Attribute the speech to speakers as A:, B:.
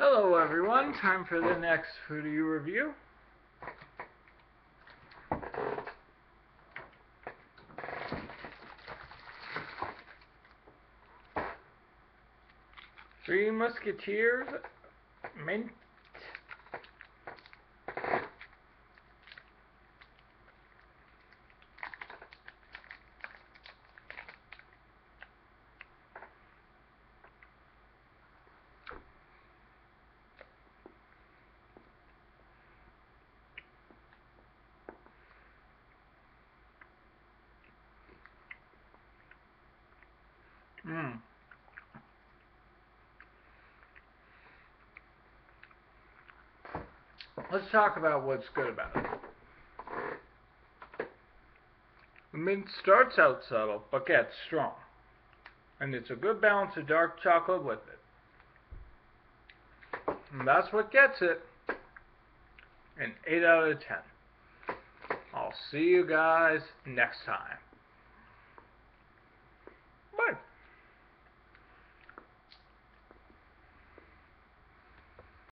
A: Hello everyone, time for the next foodie review. Three Musketeers mint. Let's talk about what's good about it. The mint starts out subtle, but gets strong. And it's a good balance of dark chocolate with it. And that's what gets it an 8 out of 10. I'll see you guys next time.